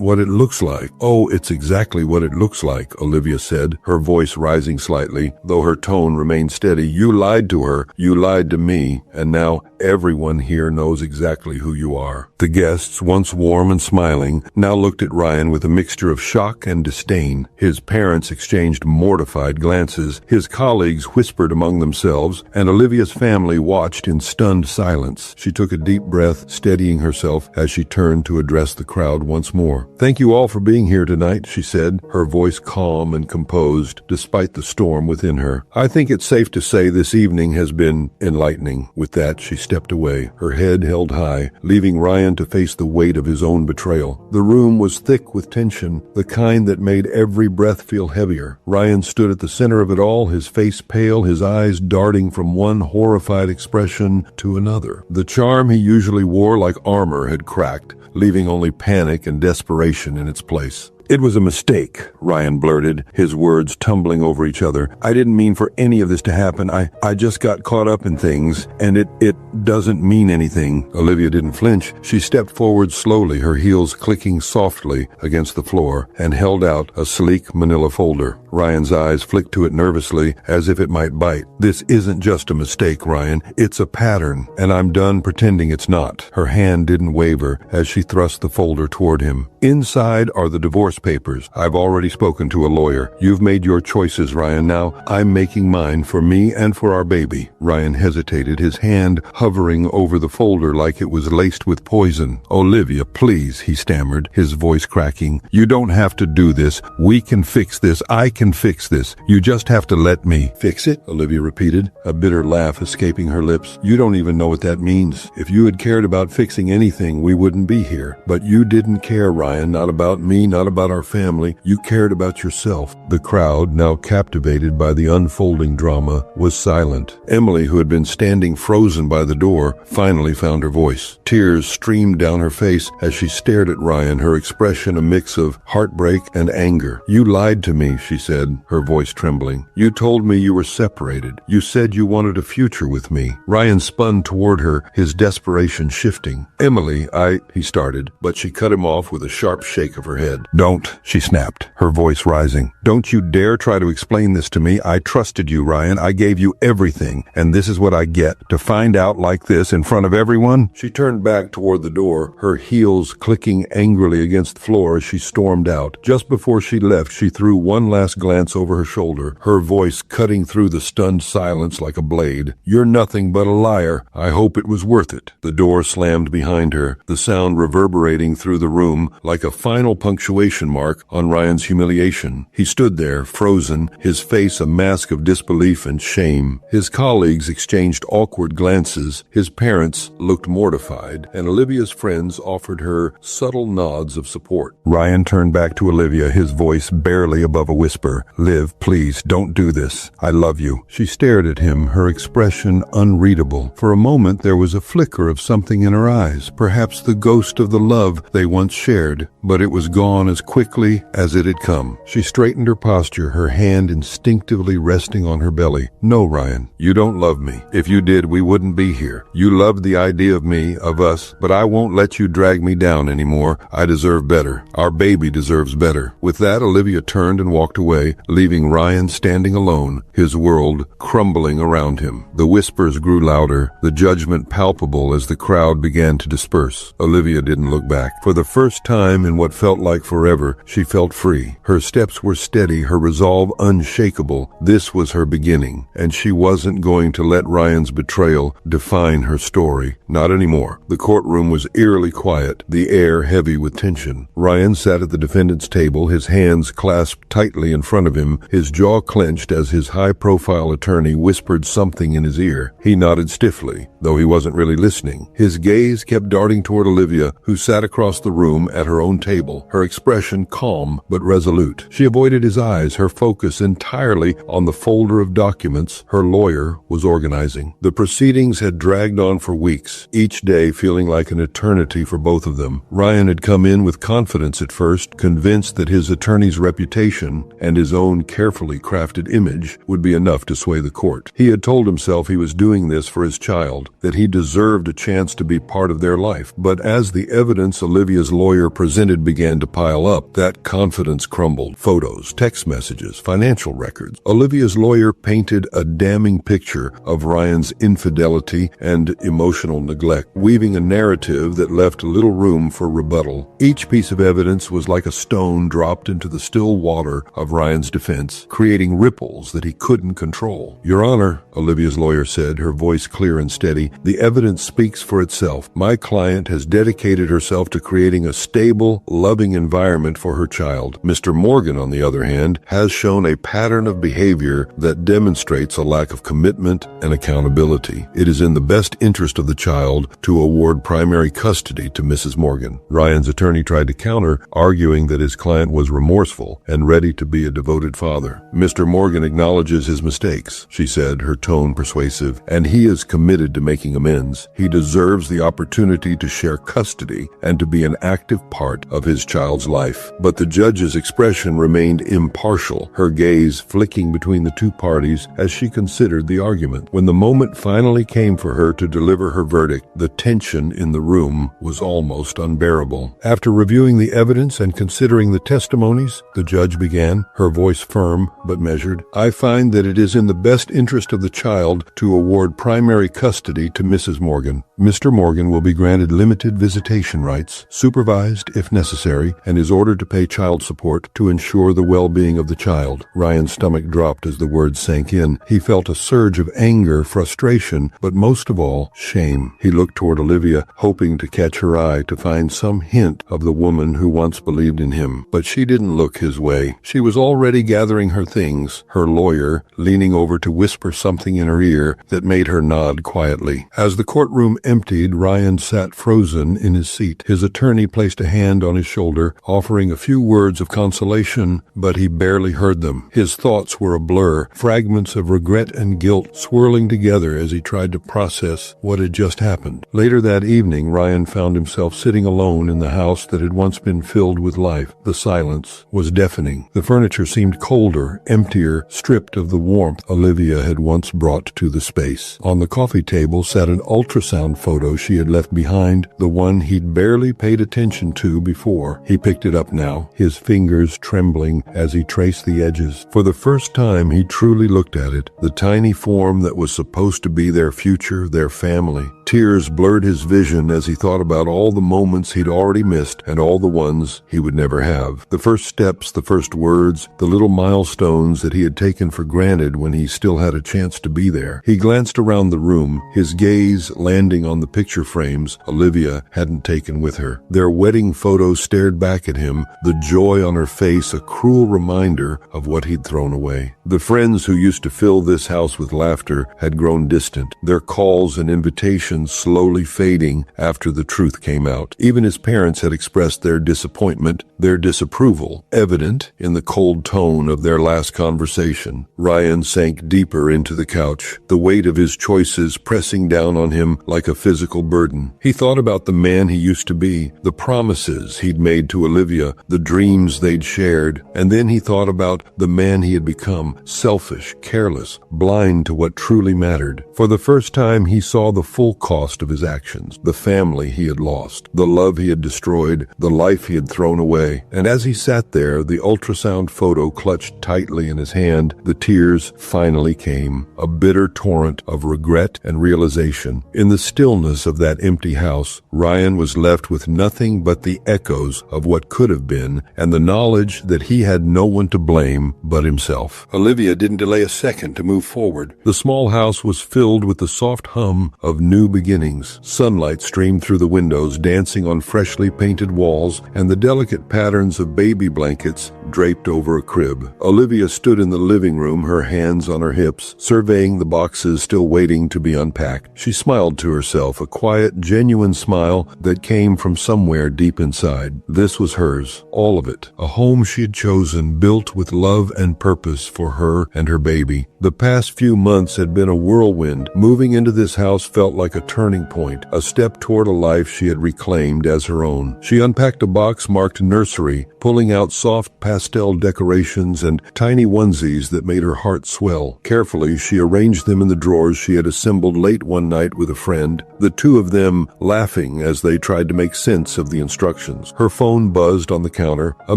what it looks like." "Oh, it's exactly what it looks like," Olivia said, her voice rising slightly, though her tone remained steady. "You lied to her, you lied to me, and now everyone here knows exactly who you are." The guests, once warm and smiling, now looked at Ryan with a mixture of shock and disdain. His parents exchanged mortified glances, his colleagues whispered among themselves, and Olivia's family watched in stunned silence. She took a deep breath, steadying herself as she turned to address the crowd once more. "Thank you all for being here tonight," she said, her voice calm and composed, despite the storm within her. "I think it's safe to say this evening has been enlightening." With that, she stepped away, her head held high, leaving Ryan to face the weight of his own betrayal. The room was thick with tension, the kind that made every breath feel heavier. Ryan stood at the center of it all, his face pale, his eyes darting from one horrified expression to another. The charm he usually wore like armor had cracked, leaving only panic and desperation in its place. "It was a mistake," Ryan blurted, his words tumbling over each other. "I didn't mean for any of this to happen. I just got caught up in things, and it doesn't mean anything." Olivia didn't flinch. She stepped forward slowly, her heels clicking softly against the floor, and held out a sleek manila folder. Ryan's eyes flicked to it nervously, as if it might bite. "This isn't just a mistake, Ryan. It's a pattern, and I'm done pretending it's not." Her hand didn't waver as she thrust the folder toward him. "Inside are the divorce papers. I've already spoken to a lawyer. You've made your choices, Ryan. Now I'm making mine, for me and for our baby." Ryan hesitated, his hand hovering over the folder like it was laced with poison. "Olivia, please," he stammered, his voice cracking. "You don't have to do this. We can fix this. I can fix this. You just have to let me." "Fix it?" Olivia repeated, a bitter laugh escaping her lips. "You don't even know what that means. If you had cared about fixing anything, we wouldn't be here. But you didn't care, Ryan, not about me, not about our family. You cared about yourself." The crowd, now captivated by the unfolding drama, was silent. Emily, who had been standing frozen by the door, finally found her voice. Tears streamed down her face as she stared at Ryan, her expression a mix of heartbreak and anger. "You lied to me," she said, her voice trembling. "You told me you were separated. You said you wanted a future with me." Ryan spun toward her, his desperation shifting. "Emily, he started, but she cut him off with a sharp shake of her head. "Don't," she snapped, her voice rising. "Don't you dare try to explain this to me. I trusted you, Ryan. I gave you everything, and this is what I get. To find out like this in front of everyone?" She turned back toward the door, her heels clicking angrily against the floor as she stormed out. Just before she left, she threw one last glance over her shoulder, her voice cutting through the stunned silence like a blade. "You're nothing but a liar. I hope it was worth it." The door slammed behind her, the sound reverberating through the room like a final punctuation mark on Ryan's humiliation. He stood there, frozen, his face a mask of disbelief and shame. His colleagues exchanged awkward glances, his parents looked mortified, and Olivia's friends offered her subtle nods of support. Ryan turned back to Olivia, his voice barely above a whisper. "Liv, please, don't do this. I love you." She stared at him, her expression unreadable. For a moment there was a flicker of something in her eyes, perhaps the ghost of the love they once shared, but it was gone as quickly as it had come. She straightened her posture, her hand instinctively resting on her belly. "No, Ryan, you don't love me. If you did, we wouldn't be here. You loved the idea of me, of us, but I won't let you drag me down anymore. I deserve better. Our baby deserves better." With that, Olivia turned and walked away, leaving Ryan standing alone, his world crumbling around him. The whispers grew louder, the judgment palpable as the crowd began to disperse. Olivia didn't look back. For the first time in what felt like forever, she felt free. Her steps were steady, her resolve unshakable. This was her beginning, and she wasn't going to let Ryan's betrayal define her story. Not anymore. The courtroom was eerily quiet, the air heavy with tension. Ryan sat at the defendant's table, his hands clasped tightly in front of him, his jaw clenched as his high-profile attorney whispered something in his ear. He nodded stiffly, though he wasn't really listening. His gaze kept darting toward Olivia, who sat across the room at her own table, her expression calm but resolute. She avoided his eyes, her focus entirely on the folder of documents her lawyer was organizing. The proceedings had dragged on for weeks, each day feeling like an eternity for both of them. Ryan had come in with confidence at first, convinced that his attorney's reputation and his own carefully crafted image would be enough to sway the court. He had told himself he was doing this for his child, that he deserved a chance to be part of their life. But as the evidence Olivia's lawyer presented began to pile up, that confidence crumbled. Photos, text messages, financial records. Olivia's lawyer painted a damning picture of Ryan's infidelity and emotional neglect, weaving a narrative that left little room for rebuttal. Each piece of evidence was like a stone dropped into the still water of Ryan's defense, creating ripples that he couldn't control. "Your Honor," Olivia's lawyer said, her voice clear and steady, "the evidence speaks for itself. My client has dedicated herself to creating a stable, loving environment for her child. Mr. Morgan, on the other hand, has shown a pattern of behavior that demonstrates a lack of commitment and accountability. It is in the best interest of the child to award primary custody to Mrs. Morgan." Ryan's attorney tried to counter, arguing that his client was remorseful and ready to be a devoted father. "Mr. Morgan acknowledges his mistakes," she said, her tone persuasive, "and he is committed to making amends. He deserves the opportunity to share custody and to be an active part of his child's life." life. But the judge's expression remained impartial, her gaze flicking between the two parties as she considered the argument. When the moment finally came for her to deliver her verdict, the tension in the room was almost unbearable. After reviewing the evidence and considering the testimonies, the judge began, her voice firm but measured. I find that it is in the best interest of the child to award primary custody to Mrs. Morgan. Mr. Morgan will be granted limited visitation rights, supervised if necessary, and is ordered to pay child support to ensure the well-being of the child. Ryan's stomach dropped as the words sank in. He felt a surge of anger, frustration, but most of all, shame. He looked toward Olivia, hoping to catch her eye to find some hint of the woman who once believed in him. But she didn't look his way. She was already gathering her things, her lawyer leaning over to whisper something in her ear that made her nod quietly. As the courtroom emptied, Ryan sat frozen in his seat. His attorney placed a hand on his shoulder, offering a few words of consolation, but he barely heard them. His thoughts were a blur, fragments of regret and guilt swirling together as he tried to process what had just happened. Later that evening, Ryan found himself sitting alone in the house that had once been filled with life. The silence was deafening. The furniture seemed colder, emptier, stripped of the warmth Olivia had once brought to the space. On the coffee table sat an ultrasound photo she had left behind, the one he'd barely paid attention to before. He picked it up now, his fingers trembling as he traced the edges. For the first time, he truly looked at it, the tiny form that was supposed to be their future, their family. Tears blurred his vision as he thought about all the moments he'd already missed and all the ones he would never have. The first steps, the first words, the little milestones that he had taken for granted when he still had a chance to be there. He glanced around the room, his gaze landing on the picture frames Olivia hadn't taken with her. Their wedding photo stared back at him, the joy on her face a cruel reminder of what he'd thrown away. The friends who used to fill this house with laughter had grown distant, their calls and invitations slowly fading after the truth came out. Even his parents had expressed their disappointment, their disapproval, evident in the cold tone of their last conversation. Ryan sank deeper into the couch, the weight of his choices pressing down on him like a physical burden. He thought about the man he used to be, the promises he'd made to Olivia, the dreams they'd shared, and then he thought about the man he had become, selfish, careless, blind to what truly mattered. For the first time, he saw the full cost of his actions, the family he had lost, the love he had destroyed, the life he had thrown away. And as he sat there, the ultrasound photo clutched tightly in his hand, the tears finally came, a bitter torrent of regret and realization. In the stillness of that empty house, Ryan was left with nothing but the echoes of what could have been and the knowledge that he had no one to blame but himself. Olivia didn't delay a second to move forward. The small house was filled with the soft hum of new beginnings. Sunlight streamed through the windows, dancing on freshly painted walls, and the delicate patterns of baby blankets draped over a crib. Olivia stood in the living room, her hands on her hips, surveying the boxes still waiting to be unpacked. She smiled to herself, a quiet, genuine smile that came from somewhere deep inside. This was hers, all of it. A home she had chosen, built with love and purpose for her and her baby. The past few months had been a whirlwind. Moving into this house felt like a turning point, a step toward a life she had reclaimed as her own. She unpacked a box marked nursery, pulling out soft pastel decorations and tiny onesies that made her heart swell. Carefully, she arranged them in the drawers she had assembled late one night with a friend, the two of them laughing as they tried to make sense of the instructions. Her phone buzzed on the counter, a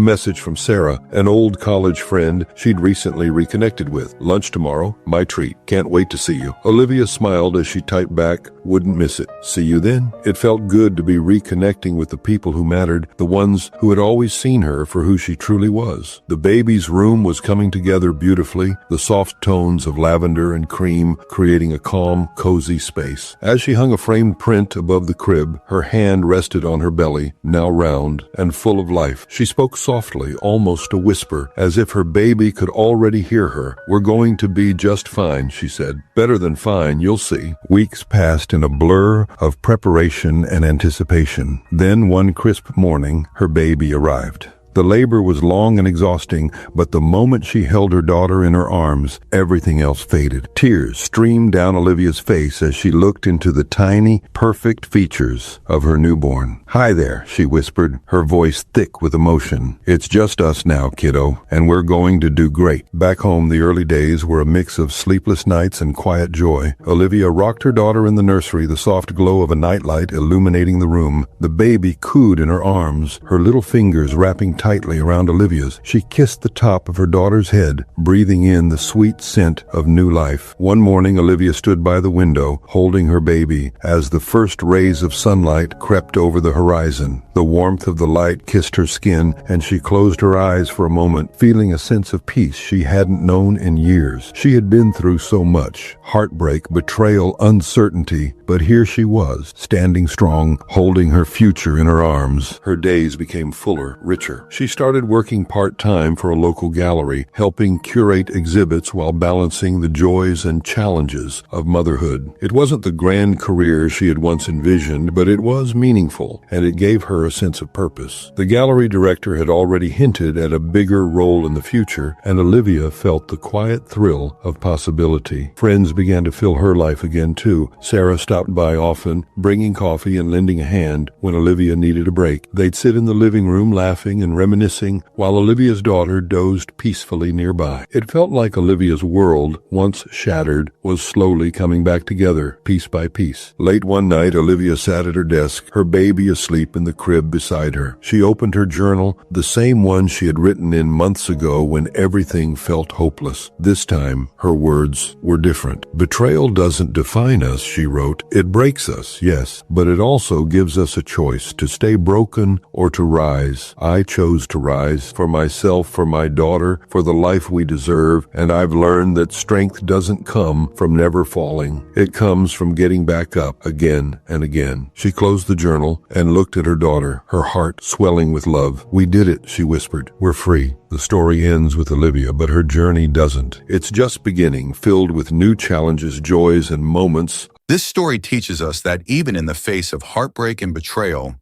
message from Sarah, an old college friend she'd recently reconnected with. Lunch tomorrow, my treat. Can't wait to see you. Olivia smiled as she typed back, wouldn't miss it. See you then. It felt good to be reconnecting with the people who mattered, the ones who had always seen her for who she truly was. The baby's room was coming together beautifully, the soft tones of lavender and cream creating a calm, cozy space. As she hung a framed print above the crib, her hand rested on her belly, now round and full of life. She spoke softly, almost a whisper, as if her baby could already hear her. We're going to be just fine, she said. Better than fine, you'll see. Weeks passed in a blur of preparation and anticipation. Then one crisp morning, her baby arrived. The labor was long and exhausting, but the moment she held her daughter in her arms, everything else faded. Tears streamed down Olivia's face as she looked into the tiny, perfect features of her newborn. "Hi there," she whispered, her voice thick with emotion. "It's just us now, kiddo, and we're going to do great." Back home, the early days were a mix of sleepless nights and quiet joy. Olivia rocked her daughter in the nursery, the soft glow of a nightlight illuminating the room. The baby cooed in her arms, her little fingers wrapping tightly around Olivia's. She kissed the top of her daughter's head, breathing in the sweet scent of new life. One morning, Olivia stood by the window, holding her baby, as the first rays of sunlight crept over the horizon. The warmth of the light kissed her skin, and she closed her eyes for a moment, feeling a sense of peace she hadn't known in years. She had been through so much: heartbreak, betrayal, uncertainty, but here she was, standing strong, holding her future in her arms. Her days became fuller, richer. She started working part-time for a local gallery, helping curate exhibits while balancing the joys and challenges of motherhood. It wasn't the grand career she had once envisioned, but it was meaningful, and it gave her a sense of purpose. The gallery director had already hinted at a bigger role in the future, and Olivia felt the quiet thrill of possibility. Friends began to fill her life again, too. Sarah stopped by often, bringing coffee and lending a hand when Olivia needed a break. They'd sit in the living room laughing and reminiscing while Olivia's daughter dozed peacefully nearby. It felt like Olivia's world, once shattered, was slowly coming back together, piece by piece. Late one night, Olivia sat at her desk, her baby asleep in the crib beside her. She opened her journal, the same one she had written in months ago when everything felt hopeless. This time, her words were different. "Betrayal doesn't define us," she wrote. "It breaks us, yes, but it also gives us a choice to stay broken or to rise. I chose to rise, for myself, for my daughter, for the life we deserve, and I've learned that strength doesn't come from never falling. It comes from getting back up again and again." She closed the journal and looked at her daughter, her heart swelling with love. "We did it," she whispered. "We're free." The story ends with Olivia, but her journey doesn't. It's just beginning, filled with new challenges, joys, and moments. This story teaches us that even in the face of heartbreak and betrayal,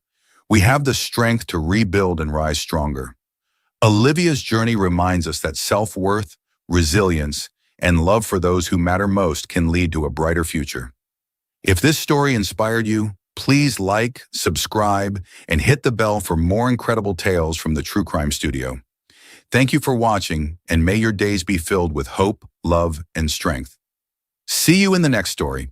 we have the strength to rebuild and rise stronger. Olivia's journey reminds us that self-worth, resilience, and love for those who matter most can lead to a brighter future. If this story inspired you, please like, subscribe, and hit the bell for more incredible tales from the True Crime Studio. Thank you for watching, and may your days be filled with hope, love, and strength. See you in the next story.